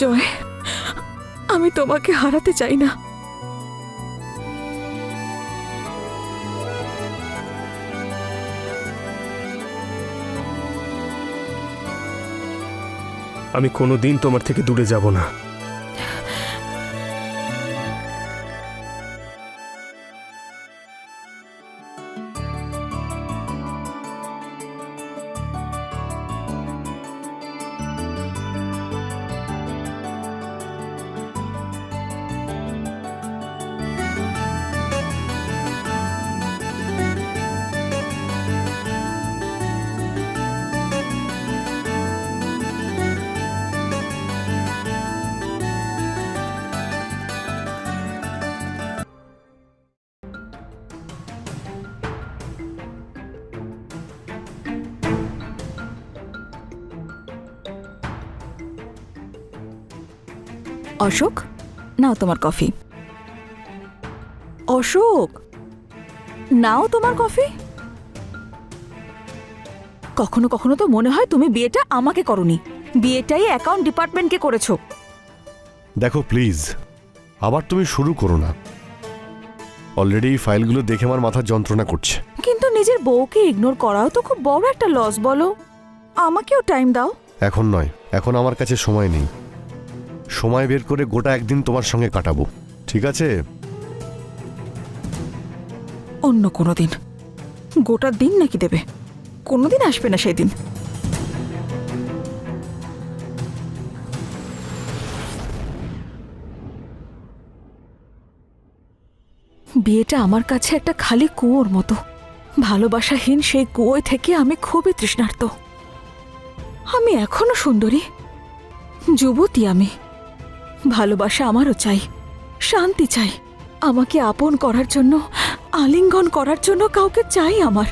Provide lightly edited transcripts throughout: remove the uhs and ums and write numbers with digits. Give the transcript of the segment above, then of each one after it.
জয়, আমি তোমাকে হারাতে চাই না। আমি কোনোদিন তোমার থেকে দূরে যাব না। অশোক, নাও তোমার কফি। অশোক, নাও তোমার কফি। কখনো কখনো তো মনে হয় তুমি বিয়েটা আমাকে করনি, বিয়েটাই অ্যাকাউন্ট ডিপার্টমেন্টকে করেছো। দেখো প্লিজ, আবার তুমি শুরু করো না। অলরেডি এই ফাইলগুলো দেখে আমার মাথা যন্ত্রণা করছে। কিন্তু নিজের বউকে ইগনোর করাও তো খুব বড় একটা লস, বলো। আমাকেও টাইম দাও। এখন নয়, এখন আমার কাছে সময় নেই। সময় বের করে গোটা একদিন তোমার সঙ্গে কাটাবো, ঠিক আছে? অন্য কোনো দিন। গোটা দিন নাকি দেবে? কোনোদিন আসবে না সেই দিন। বিয়েটা আমার কাছে একটা খালি কুয়োর মতো। ভালোবাসাহীন সেই কুয়োয় থেকে আমি খুবই তৃষ্ণার্ত। আমি এখনো সুন্দরী, যুবতী আমি। ভালোবাসা আমারও চাই, শান্তি চাই। আমাকে আপন করার জন্য, আলিঙ্গন করার জন্য কাউকে চাই আমার।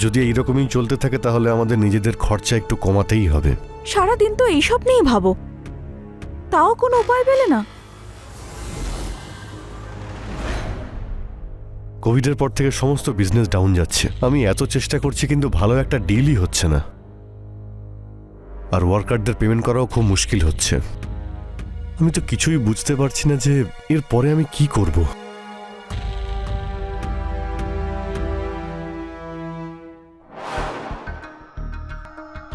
যদি এইরকমই চলতে থাকে তাহলে আমাদের নিজেদের খরচা একটু কমাতেই হবে। সারাদিন তো এইসব নিয়েই ভাবো, তাও কোনো উপায় পেলে না? কোভিডের পর থেকে সমস্ত বিজনেস ডাউন যাচ্ছে। আমি এত চেষ্টা করছি কিন্তু ভালো একটা ডিলই হচ্ছে না, আর ওয়ার্কারদের পেমেন্ট করাও খুব মুশকিল হচ্ছে। আমি তো কিছুই বুঝতে পারছি না যে এরপরে আমি কি করব।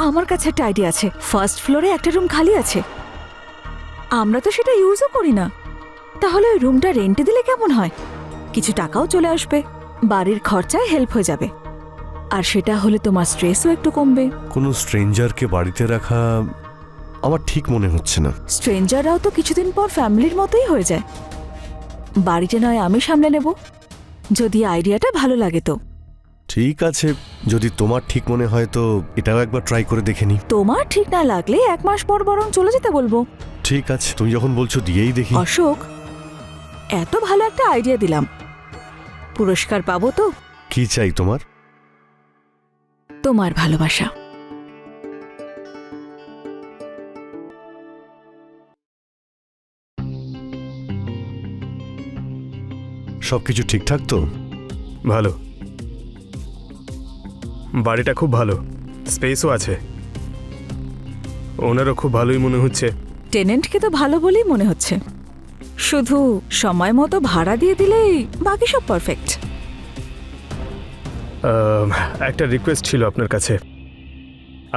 আমার কাছে একটা আইডিয়া আছে। ফার্স্ট ফ্লোরে একটা রুম খালি আছে, আমরা তো সেটা ইউজও করি না। তাহলে ওই রুমটা রেন্টে দিলে কেমন হয়? কিছু টাকাও চলে আসবে, বাড়ির খরচায় হেল্প হয়ে যাবে, আর সেটা হলে তোমার স্ট্রেসও একটু কমবে। কোনো স্ট্রেঞ্জারকে বাড়িতে রাখা আমার ঠিক মনে হচ্ছে না। স্ট্রেঞ্জাররাও তো কিছুদিন পর ফ্যামিলির মতোই হয়ে যায়। বাড়িটা নয় আমি সামলে নেব, যদি আইডিয়াটা ভালো লাগে তো। ঠিক আছে, যদি তোমার ঠিক মনে হয় তো এটাও একবার ট্রাই করে দেখে নি। তোমার ঠিক না লাগলে 1 মাস পর বরং চলে যেতে বলবো। ঠিক আছে, তুমি যখন বলছো দিয়েই দেখি। অশোক, এত ভালো একটা আইডিয়া দিলাম, পুরস্কার পাবো তো? কি চাই তোমার? তোমার ভালোবাসা। সবকিছু ঠিকঠাক তো? ভালো, বাড়িটা খুব ভালো, স্পেসও আছে। ওনারও খুব ভালোই মনে হচ্ছে। টেনেন্টকে তো ভালো বলেই মনে হচ্ছে, শুধু সময় মতো ভাড়া দিয়ে দিলেই বাকি সব পারফেক্ট। একটা রিকোয়েস্ট ছিল আপনার কাছে।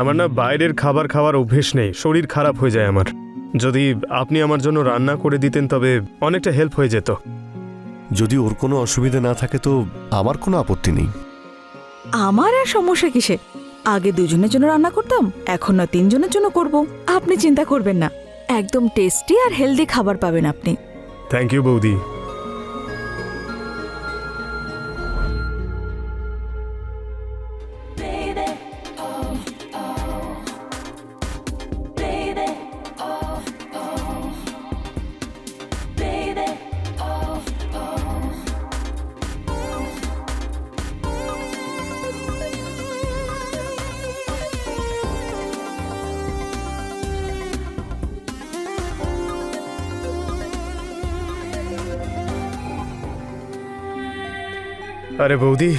আমার না বাইরের খাবার খাওয়ার অভ্যেস নেই, শরীর খারাপ হয়ে যায় আমার। যদি আপনি আমার জন্য রান্না করে দিতেন তবে অনেকটা হেল্প হয়ে যেত। যদি ওর কোনো অসুবিধা না থাকে তো আমার কোনো আপত্তি নেই। আমার আর সমস্যা কিসে? আগে 2 জনের জন্য রান্না করতাম, এখন না 3 জনের জন্য করব। আপনি চিন্তা করবেন না, একদম টেস্টি আর হেলদি খাবার পাবেন আপনি। থ্যাংক ইউ বৌদি। আরে বৌদি,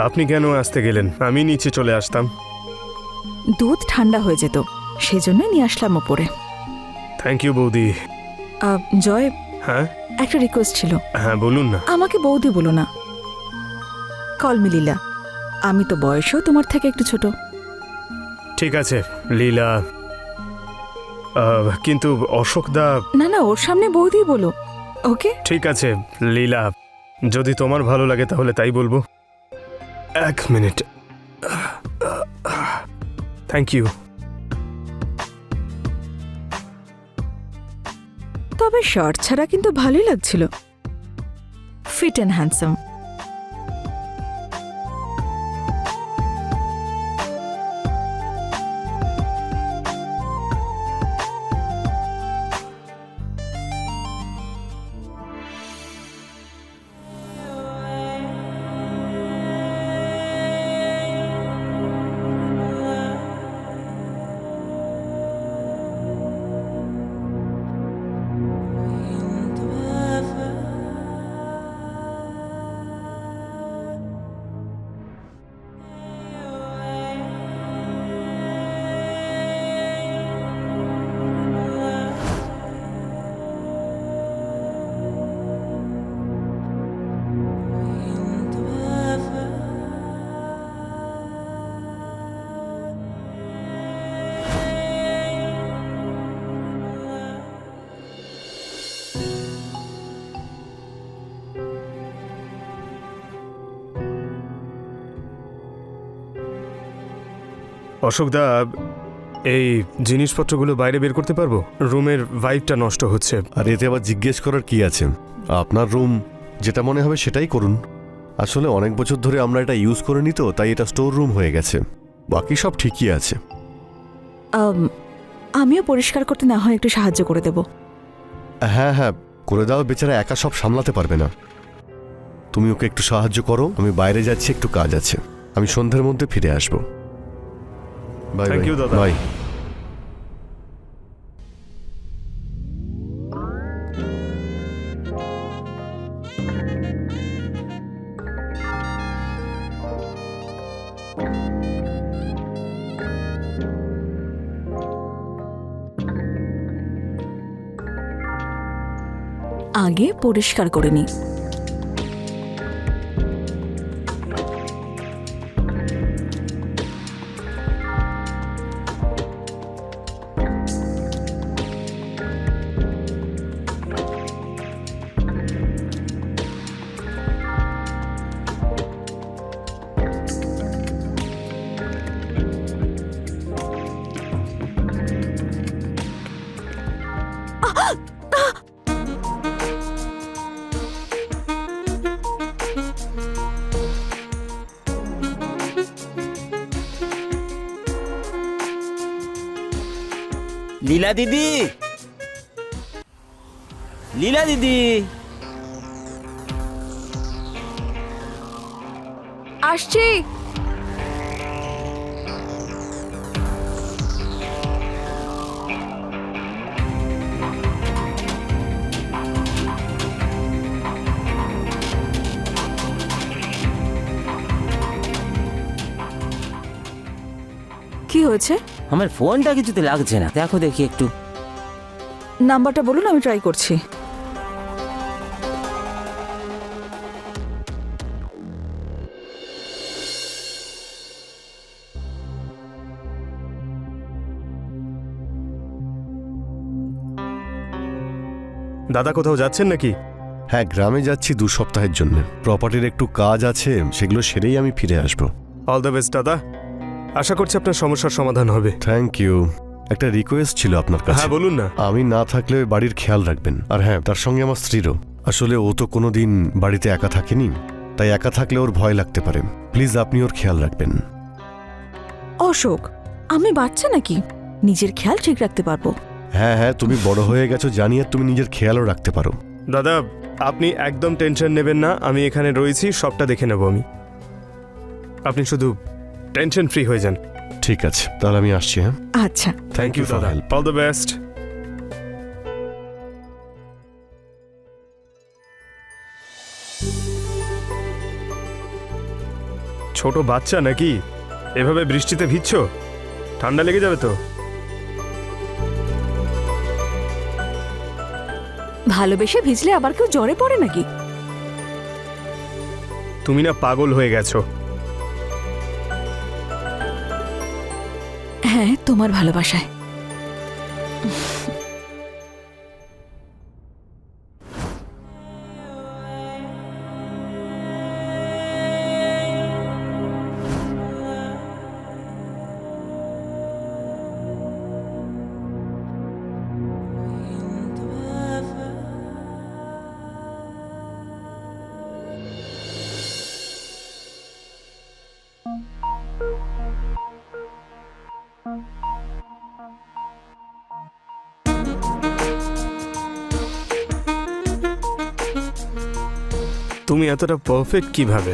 আপনি কেন আসতে গেলেন? আমি নিচে চলে আসতাম। দুধ ঠান্ডা হয়ে যেত, সেই জন্যই নিয়ে আসলাম ওপরে। থ্যাংক ইউ বৌদি। জয়, হ্যাঁ একটা রিকোয়েস্ট ছিল। হ্যাঁ বলুন না। আমাকে বৌদি বলো না, কল মি লীলা। আমি তো বয়সেও তোমার থেকে একটু ছোট। ঠিক আছে লীলা, কিন্তু অশোকদা। না না, ওর সামনে বৌদি বলো, ওকে? ঠিক আছে লীলা, যদি তোমার ভালো লাগে তাহলে তাই বলবো। এক মিনিট। Thank you. তবে শর্ট ছাড়া কিন্তু ভালোই লাগছিল, ফিট অ্যান্ড হ্যান্ডসাম। অশোকদা, এই জিনিসপত্রগুলো বাইরে বের করতে পারবো? রুমের ভাইবটা নষ্ট হচ্ছে। আর এতে আবার জিজ্ঞেস করার কি আছে? আপনার রুম যেটা মনে হবে সেটাই করুন। আসলে অনেক বছর ধরে আমরা এটা ইউজ করে নি তো, তাই এটা স্টোর রুম হয়ে গেছে। বাকি সব ঠিকই আছে। আমিও পরিষ্কার করতে না হয় একটু সাহায্য করে দেব। হ্যাঁ হ্যাঁ, করে দাও। বেচারা একা সব সামলাতে পারবে না। তুমি ওকে একটু সাহায্য করো। আমি বাইরে যাচ্ছি, একটু কাজ আছে। আমি সন্ধ্যের মধ্যে ফিরে আসবো। Bye Thank bye. you, দাদা। বাই। আগে পরিষ্কার করে নি। লীলা দিদি, লীলা দিদি, আসছি। কি হয়েছে? আমার ফোনটা কিছুতে লাগছে না, দেখো দেখি একটু। নাম্বারটা বলুন, আমি ট্রাই করছি। দাদা কোথাও যাচ্ছেন নাকি? হ্যাঁ, গ্রামে যাচ্ছি 2 সপ্তাহের জন্য। প্রপার্টির একটু কাজ আছে, সেগুলো সেরেই আমি ফিরে আসবো। অল দ্য বেস্ট দাদা, আশা করছি আপনার সমস্যার সমাধান হবে। Thank you. একটা রিকোয়েস্ট ছিল আপনার কাছে। হ্যাঁ বলুন না। আমি না থাকলে বাড়ির খেয়াল রাখবেন। আর হ্যাঁ, তার সঙ্গে আমার স্ত্রীরও। আসলে ও তো কোনোদিন বাড়িতে একা থাকেনি, তাই একা থাকলে ওর ভয় লাগতে পারে। প্লিজ আপনি ওর খেয়াল রাখবেন। অশোক, আমি বাচ্চা নাকি? নিজের খেয়াল ঠিক রাখতে পারবো। হ্যাঁ হ্যাঁ, তুমি বড় হয়ে গেছো জানি, আর তুমি নিজের খেয়ালও রাখতে পারো। দাদা আপনি একদম টেনশন নেবেন না, আমি এখানে রয়েছি, সবটা দেখে নেব আমি। আপনি শুধু টেনশন ফ্রি হয়ে যান। ঠিক আছে, তাহলে আমি আসছি। হ্যাঁ, আচ্ছা। থ্যাংক ইউ দাদা, অল দ্য বেস্ট। ছোট বাচ্চা নাকি? এভাবে বৃষ্টিতে ভিজছ? ঠান্ডা লেগে যাবে তো। ভালোবেসে ভিজলে আবার কেউ জ্বরে পড়ে নাকি? তুমি না পাগল হয়ে গেছো। হ্যাঁ, তোমার ভালোবাসায়। তুমি এতটা পারফেক্ট কিভাবে?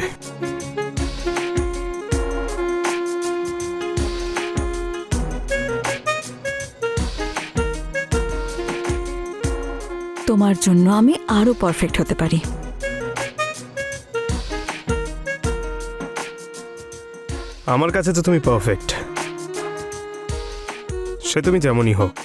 তোমার জন্য আমি আরো পারফেক্ট হতে পারি। আমার কাছে তো তুমি পারফেক্ট, সে তুমি যেমনই হোক।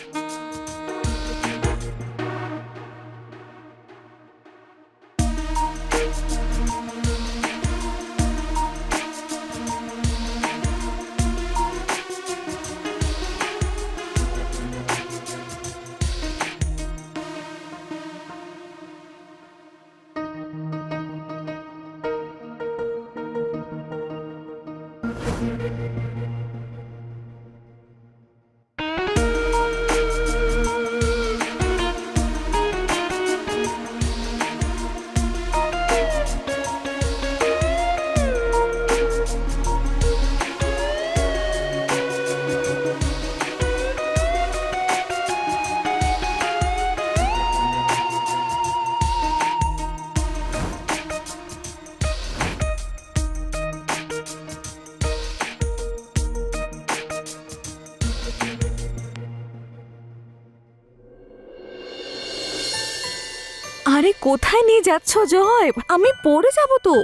আরে কোথায় নিয়ে যাচ্ছ জয়? আমি পড়ে যাব তো।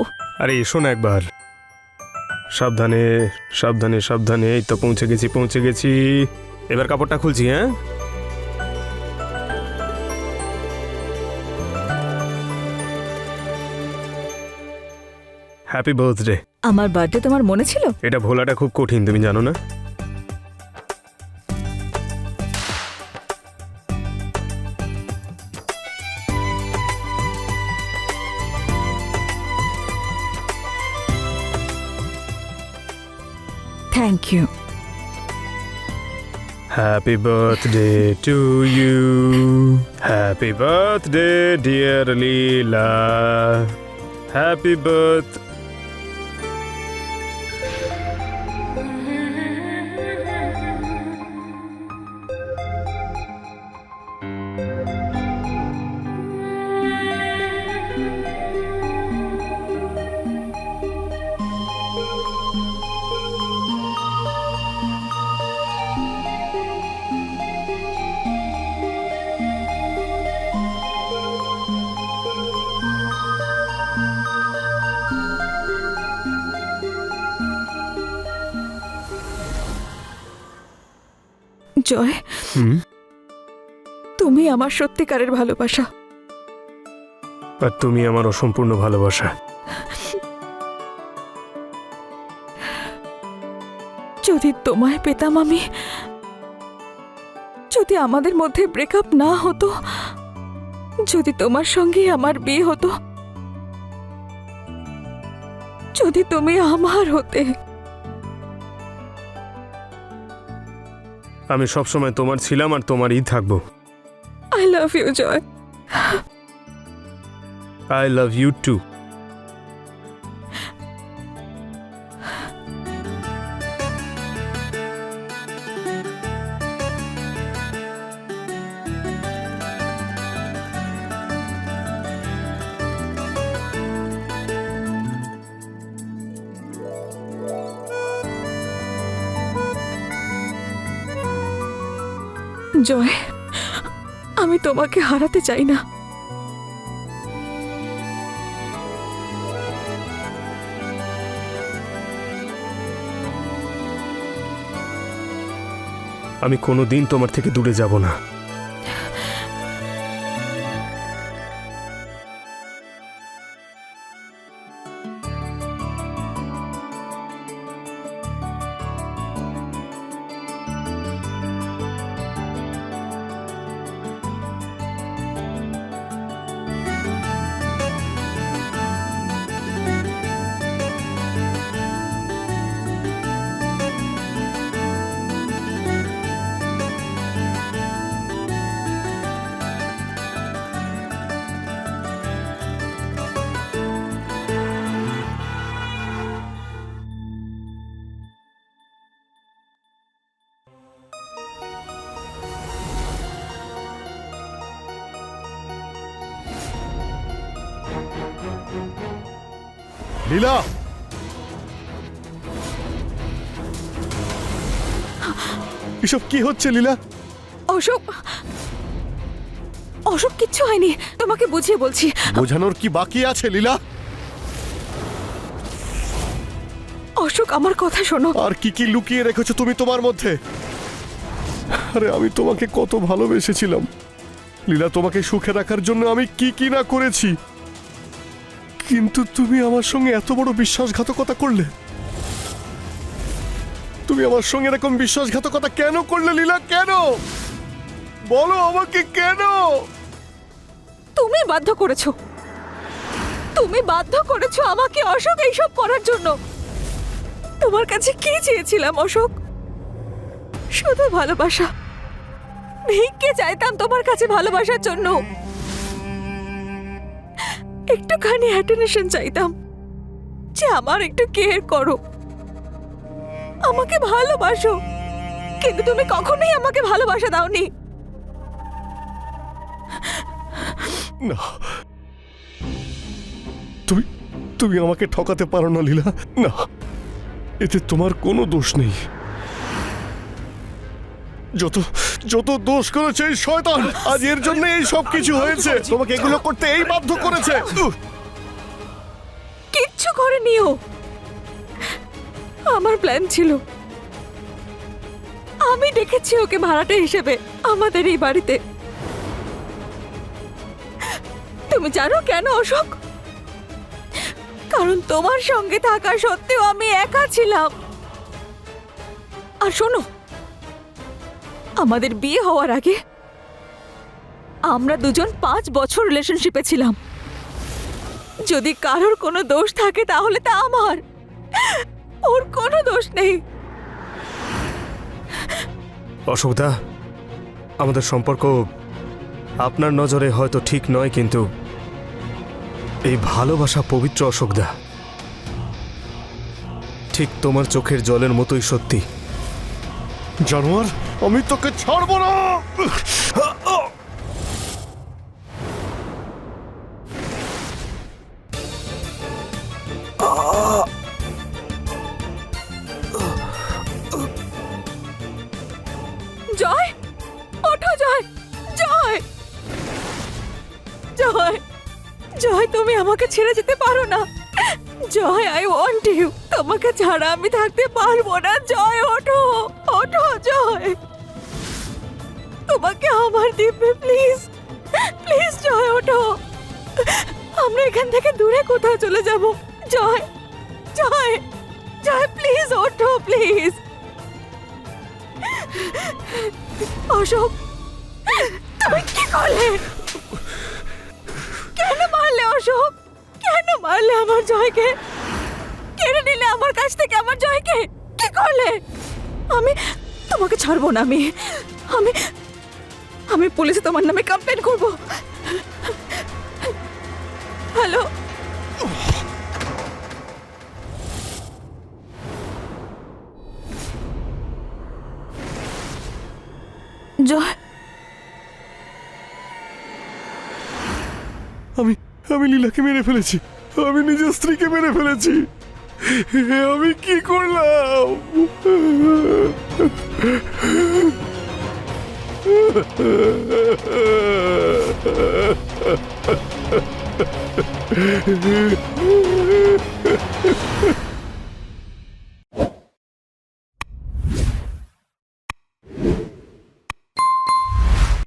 আরে এসো না একবার। সাবধানে সাবধানে সাবধানে। এই তো পৌঁছে গেছি পৌঁছে গেছি। এবার কাপড়টা খুলছি। হ্যাঁ, হ্যাপি বার্থডে। আমার বার্থডে তোমার মনে ছিল? এটা ভোলাটা খুব কঠিন, তুমি জানো না? Thank you. Happy birthday to you. Happy birthday, dear Leela. Happy birthday. জয়, তুমি আমার সত্যিকারের ভালোবাসা। আর তুমি আমার অসম্পূর্ণ ভালোবাসা। যদি তোমায় পেতাম আমি, যদি আমাদের মধ্যে ব্রেকআপ না হতো, যদি তোমার সঙ্গে আমার বিয়ে হতো, যদি তুমি আমার হতে। আমি সবসময় তোমার ছিলাম আর তোমারই থাকবো। I love you Joy. I love you too. Joy, আমি তোমাকে হারাতে চাই না। আমি কোনোদিন তোমার থেকে দূরে যাব না। লীলা, এসব কি হচ্ছে লীলা? অশোক, অশোক কিচ্ছু হয়নি, তোমাকে বুঝিয়ে বলছি। বোঝানোর কি বাকি আছে লীলা? অশোক আমার কথা শোনো। আর কি কি লুকিয়ে রেখেছো তুমি তোমার মধ্যে? আরে আমি তোমাকে কত ভালোবেসেছিলাম লীলা, তোমাকে সুখে রাখার জন্য আমি কি কি না করেছি, কিন্তু তুমি আমার সঙ্গে এত বড় বিশ্বাসঘাতকতা করলে। তুমি আমার সঙ্গে এরকম বিশ্বাসঘাতকতা কেন করলে লীলা? কেন বলো আমাকে, কেন? তুমি বাধ্য করেছো, তুমি বাধ্য করেছো আমাকে অশোক এইসব করার জন্য। তোমার কাছে কি চেয়েছিলাম অশোক? শুধু ভালোবাসা। ভিক্ষে চাইতাম তোমার কাছে ভালোবাসার জন্য, একটুখানি অ্যাটেনশন চাইতাম যে আমার একটু কেয়ার করো, আমাকে ভালোবাসো। কিন্তু তুমি কখনোই আমাকে ভালোবাসা দাওনি। না, তুমি তুমি আমাকে ঠকাতে পারো না লীলা। না, এতে তোমার কোনো দোষ নেই। যত যত দোষ করেছে এই শয়তান, আজ এর জন্য এই সব কিছু হয়েছে। তোমাকে এগুলো করতে এই বাধ্য করেছে। কিচ্ছু করেনিও, আমার প্ল্যান ছিল। আমি ডেকেছি ওকে ভাড়াটে হিসেবে আমাদের এই বাড়িতে। তুমি জানো কেন অশোক? কারণ তোমার সঙ্গে থাকা সত্ত্বেও আমি একা ছিলাম। আর শোনো, আমাদের বিয়ে হওয়ার আগে আমরা দুজন 5 বছর রিলেশনশিপে ছিলাম। যদি কারোর কোনো দোষ থাকে তাহলে তা আমার, ওর কোনো দোষ নেই। অশোকদা, আমাদের সম্পর্ক আপনার নজরে হয়তো ঠিক নয়, কিন্তু এই ভালোবাসা পবিত্র অশোকদা, ঠিক তোমার চোখের জলের মতোই সত্যি। জানোয়ার, আমি তোকে ছাড়বো না। জয়, ওঠো জয়, জয়, জয়, জয়, তুমি আমাকে ছেড়ে যেতে পারো না। জয়, আই ওয়ান্ট ইউ। তোমাকে ছাড়া আমি থাকতে পারবো না। জয়, ওঠো, ওঠো জয়, তোমাকে আমার দিব্যে, প্লিজ, প্লিজ জয় ওঠো। আমরা এখান থেকে দূরে কোথাও চলে যাব। জয়, জয়, জয়, প্লিজ ওঠো, প্লিজ। অশোক, তুমি কি করলে? কেন মারলে অশোক? কেন মারলে আমার জয়কে? কেড়ে নিলে আমার কাছ থেকে আমার জয়কে। কি করলে? আমি তোমাকে ছাড়বো না। আমি আমি আমি পুলিশে তোমার নামে কমপ্লেন করব। হ্যালো, জয়, আমি লীলাকে মেরে ফেলেছি। আমি নিজের স্ত্রীকে মেরে ফেলেছি। আমি কি করলাম?